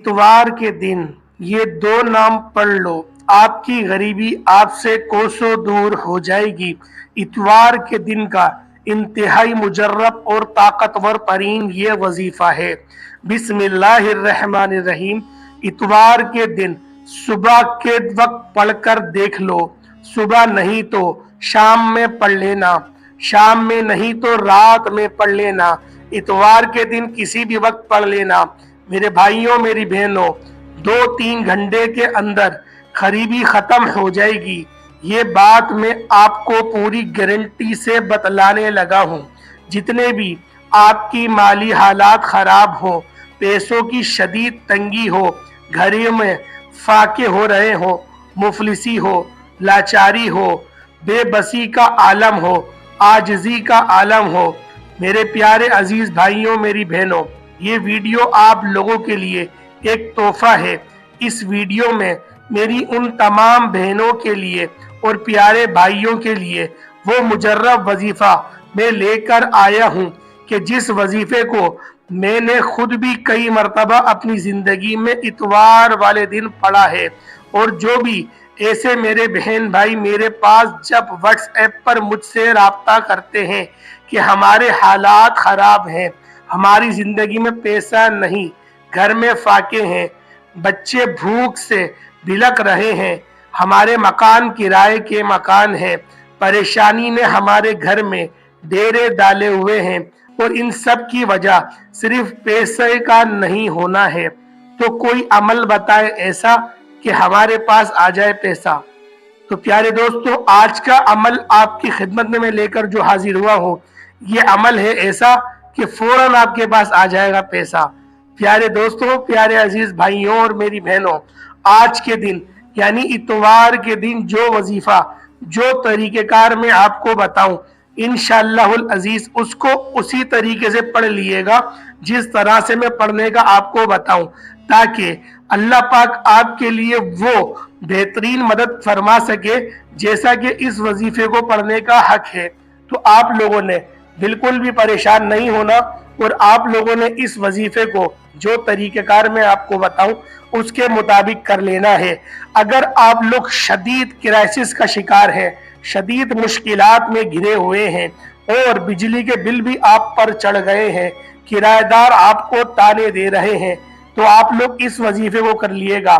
इतवार के दिन ये दो नाम पढ़ लो, आपकी गरीबी आपसे कोसों दूर हो जाएगी। इतवार के दिन का इंतहाई मुजर्रब और ताकतवर तरीन ये वजीफा है। बिस्मिल्लाहिर्रहमानिर्रहीम। इतवार के दिन सुबह के वक्त पढ़कर देख लो, सुबह नहीं तो शाम में पढ़ लेना, शाम में नहीं तो रात में पढ़ लेना। इतवार के दिन किसी भी वक्त पढ़ लेना। मेरे भाइयों मेरी बहनों, 2-3 घंटे के अंदर गरीबी खत्म हो जाएगी। ये बात मैं आपको पूरी गारंटी से बतलाने लगा हूँ। जितने भी आपकी माली हालात खराब हो, पैसों की शदीद तंगी हो, घरों में फाके हो रहे हो, मुफलिसी हो, लाचारी हो, बेबसी का आलम हो, आजिज़ी का आलम हो, मेरे प्यारे अजीज भाइयों मेरी बहनों, ये वीडियो आप लोगों के लिए एक तोहफा है। इस वीडियो में मेरी उन तमाम बहनों के लिए और प्यारे भाइयों के लिए वो मुजर्रब वजीफा मैं लेकर आया हूँ कि जिस वजीफे को मैंने खुद भी कई मरतबा अपनी ज़िंदगी में इतवार वाले दिन पढ़ा है। और जो भी ऐसे मेरे बहन भाई मेरे पास जब व्हाट्सएप पर मुझसे राब्ता करते हैं कि हमारे हालात ख़राब हैं, हमारी ज़िंदगी में पैसा नहीं, घर में फाके हैं, बच्चे भूख से बिलक रहे हैं, हमारे मकान किराए के मकान हैं, परेशानी ने हमारे घर में डेरे डाले हुए हैं और इन सब की वजह सिर्फ पैसे का नहीं होना है, तो कोई अमल बताए ऐसा कि हमारे पास आ जाए पैसा। तो प्यारे दोस्तों, आज का अमल आपकी खिदमत में मैं लेकर जो हाजिर हुआ हूँ, ये अमल है ऐसा कि फौरन आपके पास आ जाएगा पैसा। प्यारे दोस्तों, प्यारे अजीज भाइयों और मेरी बहनों, आज के दिन यानी इतवार के दिन जो वजीफा जो तरीक़ेकार मैं आपको बताऊं, इंशाअल्लाहुल अजीज उसको उसी तरीके से पढ़ लिएगा जिस तरह से मैं पढ़ने का आपको बताऊं, ताकि अल्लाह पाक आपके लिए वो बेहतरीन मदद फरमा सके जैसा कि इस वजीफे को पढ़ने का हक है। तो आप लोगों ने बिल्कुल भी परेशान नहीं होना और आप लोगों ने इस वजीफे को जो तरीक़ेकार मैं आपको बताऊं उसके मुताबिक कर लेना है। अगर आप लोग शदीद क्राइसिस का शिकार हैं, शदीद मुश्किलात में घिरे हुए हैं और बिजली के बिल भी आप पर चढ़ गए हैं, किराएदार आपको ताने दे रहे हैं, तो आप लोग इस वजीफे को कर लिएगा।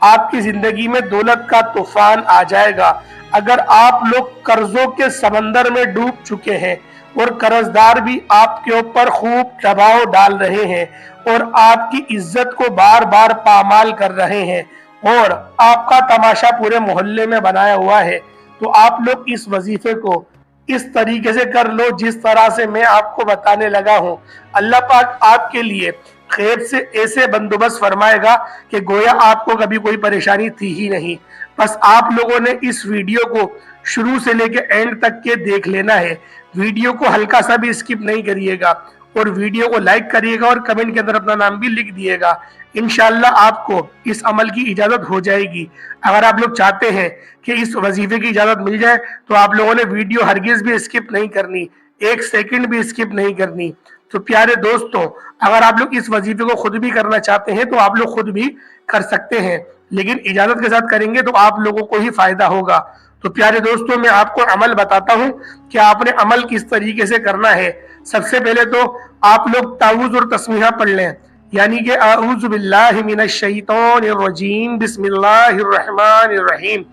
आपकी जिंदगी में दौलत का तूफान आ जाएगा। अगर आप लोग कर्जों के समंदर में डूब चुके हैं और कर्जदार भी आपके ऊपर खूब दबाव डाल रहे हैं और आपकी इज्जत को बार बार पामाल कर रहे हैं और आपका तमाशा पूरे मोहल्ले में बनाया हुआ है, तो आप लोग इस वजीफे को इस तरीके से कर लो जिस तरह से मैं आपको बताने लगा हूँ। अल्लाह पाक आपके लिए खैर से ऐसे बंदोबस्त फरमाएगा कि गोया आपको कभी कोई परेशानी थी ही नहीं। बस आप लोगों ने इस वीडियो को शुरू से लेके एंड तक के देख लेना है। वीडियो को हल्का सा भी स्किप नहीं करिएगा और वीडियो को लाइक करिएगा और कमेंट के अंदर अपना नाम भी लिख दिएगा। इंशाअल्लाह आपको इस अमल की इजाज़त हो जाएगी। अगर आप लोग चाहते हैं कि इस वजीफे की इजाज़त मिल जाए तो आप लोगों ने वीडियो हरगिज़ भी स्किप नहीं करनी, 1 सेकंड भी स्किप नहीं करनी। तो प्यारे दोस्तों, अगर आप लोग इस वजीफे को खुद भी करना चाहते हैं तो आप लोग खुद भी कर सकते हैं, लेकिन इजाज़त के साथ करेंगे तो आप लोगों को ही फायदा होगा। तो प्यारे दोस्तों, मैं आपको अमल बताता हूँ कि आपने अमल किस तरीके से करना है। सबसे पहले तो आप लोग ताऊज़ और तस्मीहा पढ़ लें, यानी कि आऊज़ु बिल्लाहि मिनश शैतानिर रजीम बिस्मिल्लाहिर्रहमानिर्रहीम।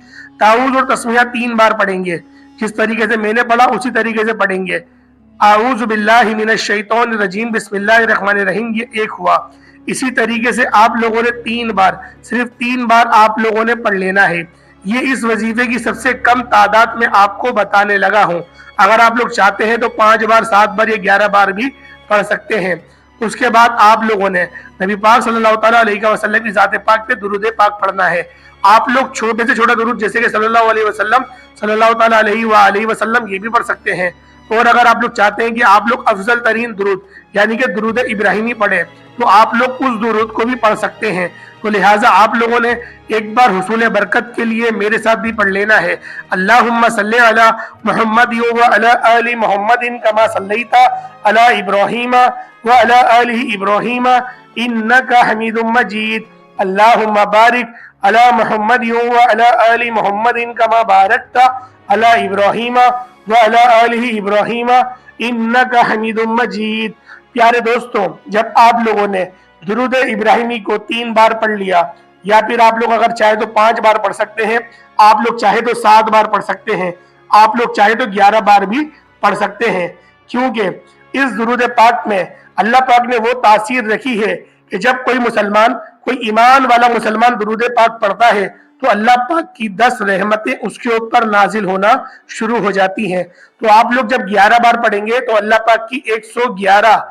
ताऊज़ और तस्मीहा 3 बार पढ़ेंगे, जिस तरीके से मैंने पढ़ा उसी तरीके से पढ़ेंगे। आऊज़ु बिल्लाहि मिनश शैतानिर रजीम बिस्मिल्लाहिर्रहमानिर्रहीम, ये एक हुआ। इसी तरीके से आप लोगों ने 3 बार, सिर्फ 3 बार आप लोगों ने पढ़ लेना है। ये इस वजीफे की सबसे कम तादाद में आपको बताने लगा हूँ। अगर आप लोग चाहते हैं तो 5 बार, 7 बार या 11 बार भी पढ़ सकते हैं। उसके बाद आप लोगों ने नबी पाक सल्लल्लाहु अलैहि वसल्लम की ज़ात पाक पे दुरूद पाक पढ़ना है। आप लोग छोटे से छोटा दुरूद जैसे कि सल्लल्लाहु अलैहि वसल्लम ये भी पढ़ सकते हैं। और अगर आप लोग चाहते हैं कि आप लोग अफजल तरीन दुरूद यानी कि दुरूद इब्राहिमी पढ़े तो आप लोग उस दुरूद को भी पढ़ सकते हैं। तो लिहाजा आप लोगों ने एक बार हुसूल बरकत के लिए मेरे साथ भी पढ़ लेना है। अल्लाहुम्मा सल्ली अला मुहम्मद व अला आलि मुहम्मदिन कमा सल्लैता अला इब्राहीम व अला आलि इब्राहीम इन्नका हमीदुम मजीद। अल्लाहुम्मा बारिक अला मुहम्मद व अला आलि मुहम्मदिन कमा बारकता अला इब्राहीम व अला आलि इब्राहीम इन्नका हमीदुम मजीद। प्यारे दोस्तों, जब आप लोगों ने दुरूद इब्राहिमी को 3 बार पढ़ लिया, या फिर आप लोग अगर चाहे तो 5 बार पढ़ सकते हैं, आप लोग चाहे तो 7 बार पढ़ सकते हैं, आप लोग चाहे तो 11 बार भी पढ़ सकते हैं, क्योंकि इस दुरूद पाक में अल्लाह पाक ने वो तासीर रखी है कि जब कोई मुसलमान, कोई ईमान वाला मुसलमान दुरूद पाक पढ़ता है तो अल्लाह पाक की 10 रहमतें उसके ऊपर नाजिल होना शुरू हो जाती हैं। तो आप लोग जब 11 बार पढ़ेंगे तो अल्लाह पाक की 111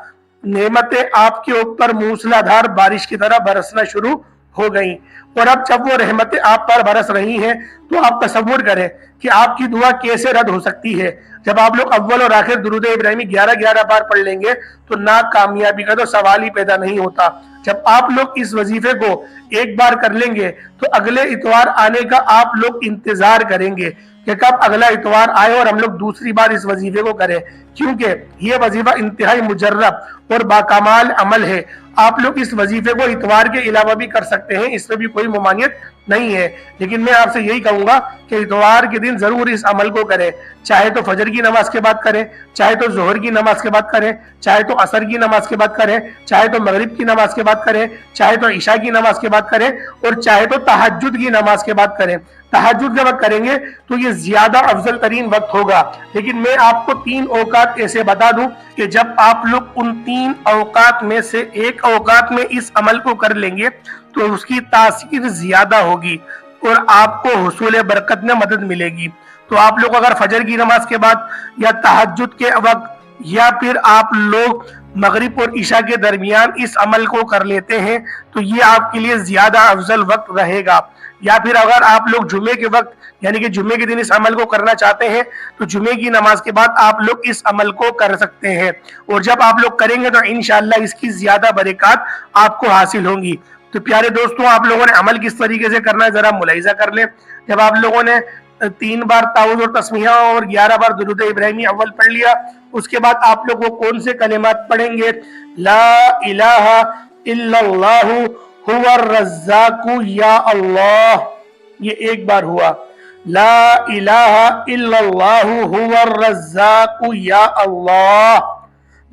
नेमतें आपके ऊपर मूसलाधार बारिश की तरह बरसना शुरू हो गई। और अब जब वो रहमतें आप पर बरस रही हैं तो आप तसव्वुर करें कि आपकी दुआ कैसे रद्द हो सकती है। जब आप लोग अव्वल और आखिर दुरूद इब्राहिमी 11-11 बार पढ़ लेंगे तो नाकामयाबी का तो सवाल ही पैदा नहीं होता। जब आप लोग इस वजीफे को एक बार कर लेंगे तो अगले इतवार आने का आप लोग इंतजार करेंगे कि कब अगला इतवार आए और हम लोग दूसरी बार इस वजीफे को करें, क्योंकि ये वजीफा इंतहाई मुजर्रब और बाकमाल अमल है। आप लोग इस वजीफे को इतवार के अलावा भी कर सकते हैं, इसमें भी कोई ममानियत नहीं है, लेकिन मैं आपसे यही कहूंगा कि इतवार के दिन जरूर इस अमल को करें। चाहे तो फजर की नमाज के बाद करें, चाहे तो जोहर की नमाज के बाद करें, चाहे तो असर की नमाज के बाद करें, चाहे तो मगरिब की नमाज के बाद करें, चाहे तो इशा की नमाज के बाद करें, और चाहे तो तहज्जुद की नमाज के बाद करें। तहज्जुद के वक्त करेंगे तो ये ज्यादा अफजल तरीन वक्त होगा। लेकिन मैं आपको 3 औकात ऐसे बता दूं कि जब आप लोग उन 3 औकात में से एक औकात में इस अमल को कर लेंगे तो उसकी तासीर ज्यादा होगी और आपको हुसूल बरकत में मदद मिलेगी। तो आप लोग अगर फजर की नमाज के बाद या तहज्जुद के वक्त या फिर आप लोग मगरिब और इशा के दरमियान इस अमल को कर लेते हैं तो ये आपके लिए ज्यादा अफजल वक्त रहेगा। या फिर अगर आप लोग जुमे के वक्त यानी कि जुमे के दिन इस अमल को करना चाहते हैं तो जुमे की नमाज के बाद आप लोग इस अमल को कर सकते हैं, और जब आप लोग करेंगे तो इंशाअल्लाह इसकी ज्यादा बरकत आपको हासिल होंगी। तो प्यारे दोस्तों, आप लोगों ने अमल किस तरीके से करना है जरा मुलाहिजा कर लें। जब आप लोगों ने 3 बार ताऊज़ और तस्मीहा और 11 बार दुरूद इब्राहिमी अव्वल पढ़ लिया, उसके बाद आप लोग वो कौन से कलिमात पढ़ेंगे? ला इलाहा इल्लल्लाहु हुवर रज़्ज़ाकु या अल्लाह, ये एक बार हुआ। ला इलाहा इल्लल्लाहु हुवर रज़्ज़ाकु या अल्लाह,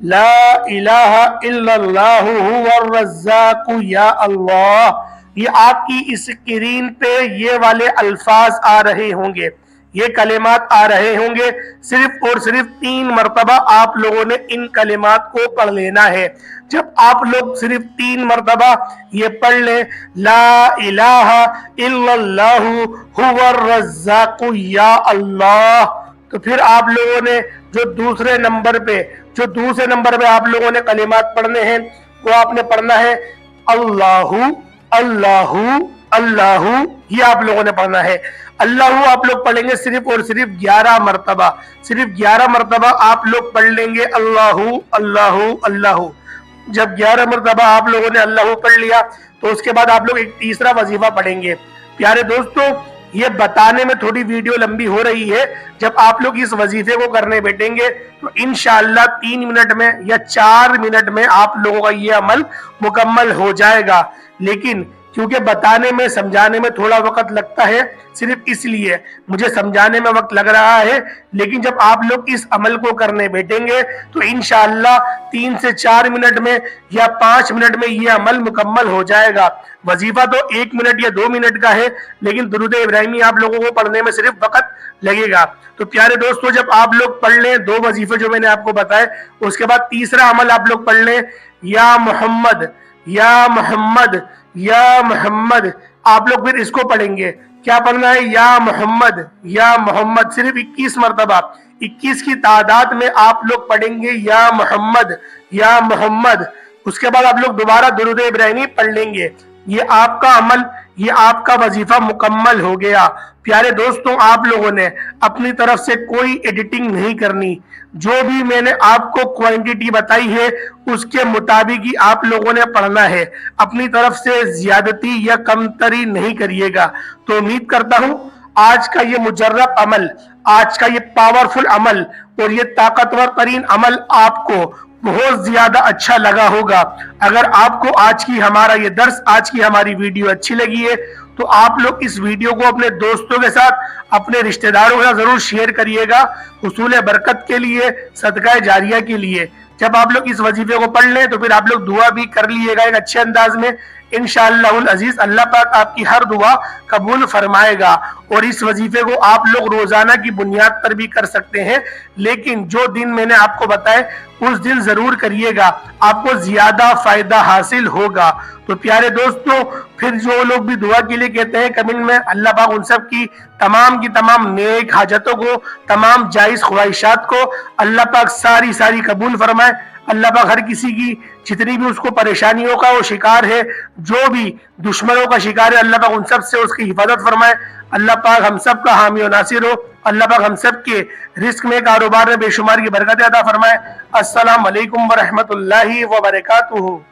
ला इलाहा इल्लल्लाहु हुवर रज़्ज़ाकु या अल्लाह। ये आपकी स्क्रीन पे ये वाले अल्फाज आ रहे होंगे, ये कलिमात आ रहे होंगे। सिर्फ और सिर्फ 3 मरतबा आप लोगों ने इन कलिमात को पढ़ लेना है। जब आप लोग सिर्फ 3 मरतबा ये पढ़ लें, ला इलाहा इल्लल्लाहु हुवर रज़्ज़ाकु या अल्लाह, तो फिर आप लोगों ने जो दूसरे नंबर पे आप लोगों ने कलिमात पढ़ने हैं वो आपने पढ़ना है अल्लाहु अल्लाहु अल्लाहु, ये आप लोगों ने पढ़ना है। अल्लाहु आप लोग पढ़ेंगे सिर्फ और सिर्फ 11 मरतबा, सिर्फ 11 मरतबा आप लोग पढ़ लेंगे अल्लाहु अल्लाहु अल्लाहु। जब 11 मरतबा आप लोगों ने अल्लाहु पढ़ लिया तो उसके बाद आप लोग एक तीसरा वजीफा पढ़ेंगे। प्यारे दोस्तों, ये बताने में थोड़ी वीडियो लंबी हो रही है। जब आप लोग इस वजीफे को करने बैठेंगे तो इंशाअल्लाह 3 मिनट में या 4 मिनट में आप लोगों का ये अमल मुकम्मल हो जाएगा। लेकिन क्योंकि बताने में समझाने में थोड़ा वक्त लगता है, सिर्फ इसलिए मुझे समझाने में वक्त लग रहा है, लेकिन जब आप लोग इस अमल को करने बैठेंगे तो इंशाअल्लाह 3 से 4 मिनट में या 5 मिनट में ये अमल मुकम्मल हो जाएगा। वजीफा तो 1 मिनट या 2 मिनट का है, लेकिन दुरूद इब्राहिमी आप लोगों को पढ़ने में सिर्फ वक्त लगेगा। तो प्यारे दोस्तों, जब आप लोग पढ़ लें 2 वजीफे जो मैंने आपको बताए, उसके बाद तीसरा अमल आप लोग पढ़ लें या मोहम्मद या मोहम्मद या मोहम्मद। आप लोग फिर इसको पढ़ेंगे, क्या पढ़ना है? या मोहम्मद या मोहम्मद, सिर्फ 21 मरतबा, 21 की तादाद में आप लोग पढ़ेंगे या मोहम्मद या मोहम्मद। उसके बाद आप लोग दोबारा दुरूद इब्राहिमी पढ़ लेंगे। ये आपका अमल, ये आपका वजीफा मुकम्मल हो गया। प्यारे दोस्तों, आप लोगों ने अपनी तरफ से कोई एडिटिंग नहीं करनी, जो भी मैंने आपको क्वांटिटी बताई है उसके मुताबिक ही आप लोगों ने पढ़ना है। अपनी तरफ से ज्यादती या कमतरी नहीं करिएगा। तो उम्मीद करता हूं आज का ये मुजर्रब अमल, आज का ये पावरफुल अमल और ये ताकतवर तरीन अमल आपको بہت زیادہ اچھا لگا ہوگا۔ اگر آپ کو آج کی ہمارا یہ درس، آج کی ہماری ویڈیو اچھی لگی ہے تو آپ لوگ اس ویڈیو کو اپنے دوستوں کے ساتھ، اپنے رشتہ داروں کے ساتھ ضرور شیئر کریے گا، حصول برکت کے لیے، صدقہ جاریہ کے لیے۔ جب آپ لوگ اس وظیفے کو پڑھ لیں تو پھر آپ لوگ دعا بھی کر لیے گا ایک اچھے انداز میں، انشاءاللہ العزیز اللہ پاک آپ کی ہر دعا قبول فرمائے گا۔ اور اس وظیفے کو آپ لوگ روزانہ کی بنیاد پر بھی کر سکتے ہیں، لیکن جو دن میں نے آپ کو بتائے اس دن ضرور کریے گا، آپ کو زیادہ فائدہ حاصل ہوگا۔ تو پیارے دوستوں، پھر جو لوگ بھی دعا کے لیے کہتے ہیں کمنٹ میں، اللہ پاک ان سب کی تمام نیک حاجتوں کو، تمام جائز خواہشات کو اللہ پاک ساری قبول فرمائے۔ اللہ پاک ہر کسی کی جتنی بھی اس کو پریشانیوں کا وہ شکار ہے، جو بھی دشمنوں کا شکار ہے، اللہ پاک ان سب سے اس کی حفاظت فرمائے۔ اللہ پاک ہم سب کا حامی و ناصر ہو۔ اللہ پاک ہم سب کے رزق میں، کاروبار میں بے شمار کی برکت عطا فرمائے۔ السلام علیکم ورحمۃ اللہ وبرکاتہ۔